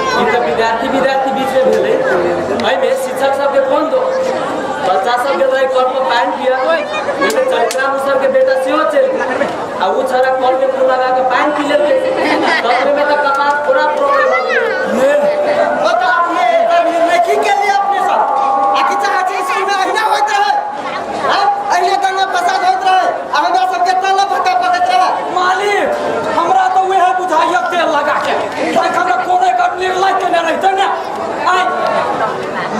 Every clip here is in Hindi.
विद्यार्थी बीच में भेले में शिक्षक सबके फोन दो बच्चा सब के रहे कल में पानी पिया इसे चरित्रा मुसर के बेटा सेहो चल आ उ छरा कल में फूल लगा के पानी पी लेते तब में तो कपास पूरा प्रॉब्लम हो गया वो तो आपने निर्णय की के लिए अपने साथ आखिर चाहते स्कूल में अहिना होत रहे हां अहिना दंगा फसाद होत रहे हमरा सब के तला भक्का पकत रहे मालिक हमरा तो वह बुझाइया तेल लगा के देख हमरा कोने का निर्णय के नहीं रहते ना आई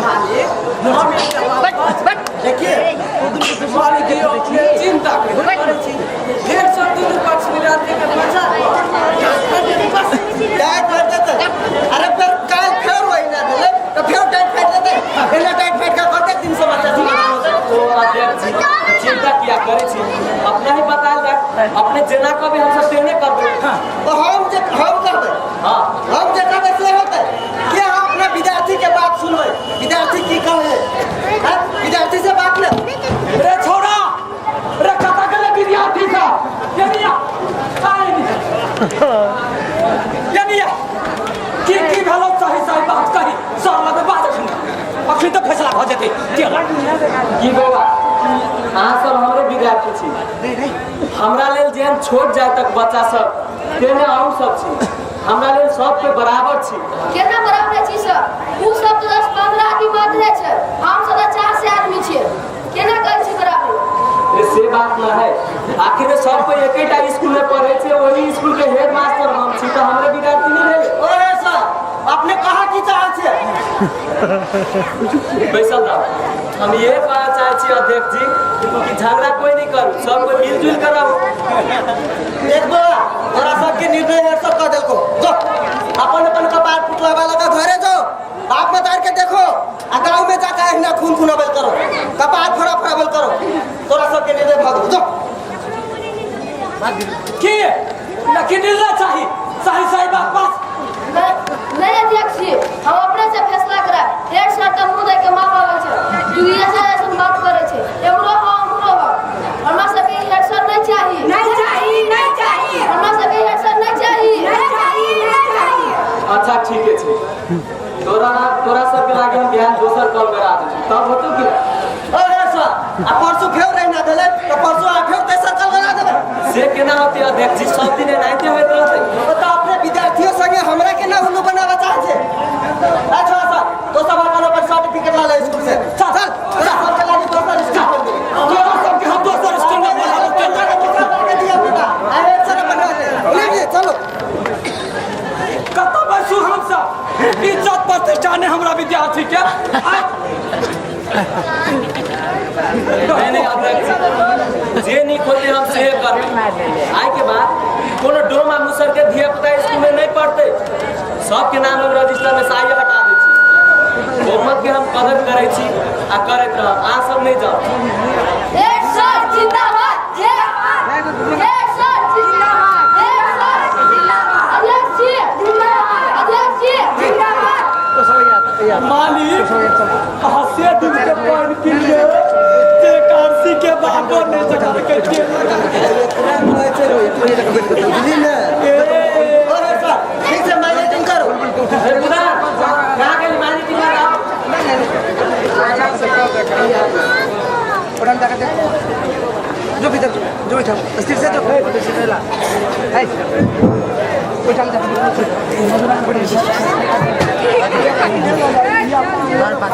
मालिक देखिए मालिक की चिंता ढेर सौ दिन पक्ष विद्यार्थी के बचा क्या कर देते अरे फिर काल फेर होई ना देले तो फेर टाइट फेट देते पहले टाइट फेट का करते 300 बच्चा तो अध्यक्ष जी चिंता किया करे छी अपना ही बता दे अपने जना को भी हम सब देने कर दे तो हम कर दे हां हम जटा इसलिए होते क्या हम अपना विद्यार्थी के बात सुनबे विद्यार्थी की कहे हां विद्यार्थी से बात ले रे छोड़ा रे कथा के विद्यार्थी का ये नहीं आई नहीं ये नहीं की भेलो सही सही बात कही साला में बात सुन अखनी तो फैसला हो जते की बाबा हां सब हमरे विद्यार्थी छी हमरा लेल जेन छोट जाय तक बच्चा सब तेने हम सब छी हमरा लेल सब पे बराबर छी केना बराबर छी सर उ सब 10-15 आदमी बात रहे छै हम सब 4 से आदमी छी केना कहै छी बराबर ये से बात न है आखिर सब पे एकेटा स्कूल में पढ़े छे वही स्कूल के हेडमास्टर हम छी तो हमरे विद्यार्थी नहीं रहे ओए सर आपने कहा की चाहे छे बैसल रहो हम ये कहना चाहे छी अध्यक्ष जी कि झगड़ा कोई नहीं करू सब कोई मिलजुल कर रहो एक बार तोरा सब के निर्णय है सब कर देलको जो अपन अपन कपार फुटला वाला का घरे जाओ बाप में तार के देखो आ गांव में जाकर एहना खून खुनाबल करो कपार फोड़ा फोड़ाबल करो तोरा सब के निर्णय भागो जो की लेकिन निर्णय चाहिए सही सही बात बस नहीं अध्यक्ष जी हम अपने से फैसला करा हेड सर का मुंह देख के मां बाबा छै तू ये ऐसा बात करे छै हमरो हमरो हमरा सब के हेड सर नहीं चाहिए हमरा सब के हेड सर नहीं चाहिए अच्छा ठीक है तोरा सब के लागे हम ध्यान दोसर कॉल करा दे तब होतो कि ओए सर आ परसों फेर रहना देले तो परसों आ फेर तेसर कल बना देबे से केना होते अध्यक्ष जी सब दिन एनाइते होइत रहते तो अपने विद्यार्थियों संगे हमरा के ना उल्लू बनावा चाहे छे अच्छा सर तो सब अपन अपन सर्टिफिकेट ला ले स्कूल से चल तोरा सब के लागी दोसर स्कूल में तोरा सब के हम दोसर स्कूल में पढ़ाबो के दिया बेटा अरे सर बना ले लीजिए चलो कत बसु हम सब इज्जत प्रतिष्ठा ने हमरा विद्यार्थी के नहीं अध्यक्ष जे नहीं खोलते हम से कर आए के बाद कोनो डोमा मुसर के धिया पुता स्कूल में नहीं पढ़ते सबके नाम हम रजिस्टर में साइए हटा दे छी बहुमत के हम कदर करे छी आ करत रह आ सब नहीं जाओ हेड सर जिंदाबाद हेड सर जिंदाबाद हेड सर जिंदाबाद अध्यक्ष जी जिंदाबाद मालिक हसे दिन के पानी पी ले ते कारसी के बाबो नहीं सका के दिल्ली में ओए सर ठीक से मैनेजिंग करो बुदा कहां के मैनेजिंग कर आओ उड़ान तक जो भीतर जो बैठा स्थिर से जो है बैठा हमारे पास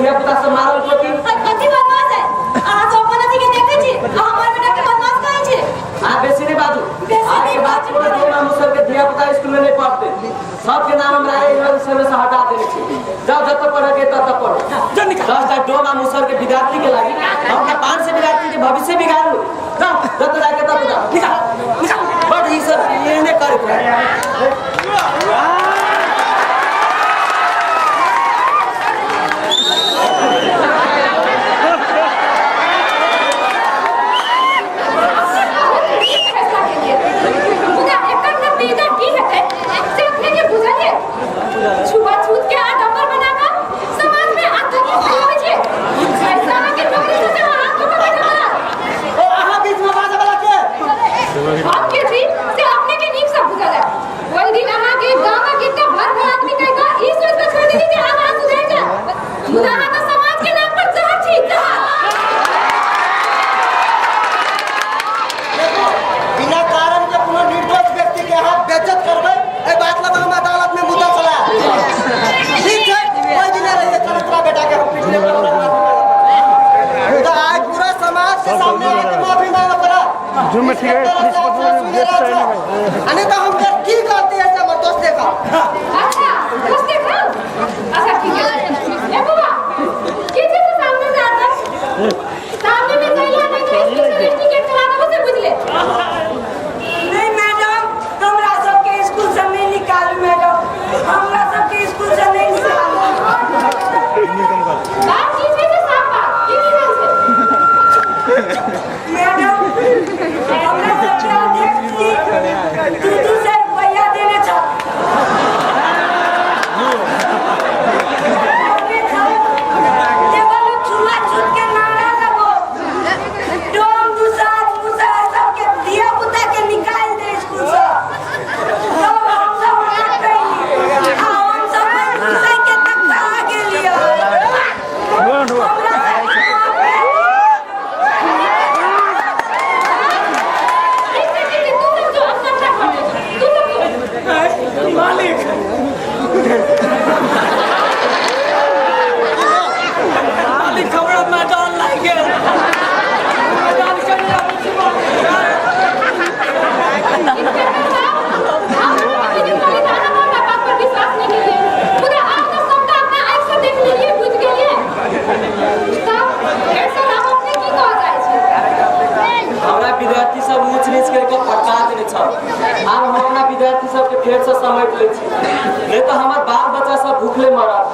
धिया पुता से मारल पति कथी बदमाश है अहाँ तो अपन अथी के देखे छी आ हमर बेटा के बदमाश कहै छी आ बेसी नहीं बाजू आज के बाद कोनो डोमा मुसर के धिया पुता स्कूल में नहीं पढ़ते सबके नाम हमरा से हटा देने छी जाओ जब तक पढ़े तब तक पढ़ो जो निकाल 10 डोमा मुसर के विद्यार्थी के लागी हम 5 से विद्यार्थी के भविष्य बिगाड़ लो जाओ जब तक जाके तब जाओ निकाल बट ये सब ये नहीं कर छुआछूत के आडंबर बनाकर समाज में आतंकी फैलावे छै ऐसा के नौकरी से हाथ धोके बैठा ओ अहाँ बीच में बाजे वाला के हम के छी से अपने के नीक से बुझल है ओइ दिन अहाँ के गांव में कितना भर आदमी कह का ई सोच के छोड़ दी कि आवाज सुधर जाए मुदा अहाँ तो समाज के नाम पर जहर छी देखो बिना कारण के कोनो निर्दोष व्यक्ति के हाथ बेइज्जत करबै ए बात लगा हम अदालत में मुद्दा चला ठीक है कोई दिन रहिए चलतरा बेटा के हम पिछले तो आज पूरा समाज के सामने आके माफी मांगना पड़ा जो मैं ठीक है अने तो हम की करते हैं सब दोस्त देखा अच्छा दोस्त देखा अच्छा ठीक है ए बुआ किसी से सामने से आता सामने में कहिया नहीं तो इसकी टिकट करा दो से बुझ ले नहीं मैडम हमरा सबके स्कूल से नहीं निकाल मैडम हमरा सबके स्कूल से नहीं निकाल बात चीज में से साफ बात की से मैडम हमरा सबके देखती 200 रुपया देने था केवल छुआछूत के नारा लगो डोम दुसाद मुसा सबके दिया पुता के निकाल दे स्कूल से तो हम सब ना कहीं हम सब मुसा के तक आ गेलियो मालिक मालिक हमरा मैदान लाग गेल मैदान करिया हमरा विद्यार्थी सब ऊंच नीच करके फटका देने छ आब हम अपना विद्यार्थी सबके फेर से समेट ले छी नहीं तो हमार बाल बच्चा सब भूखले मरत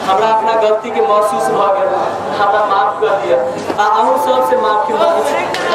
हमरा अपना गलती के महसूस भ गेल हमरा माफ कर दिया आ और सबसे माफी मांगै छी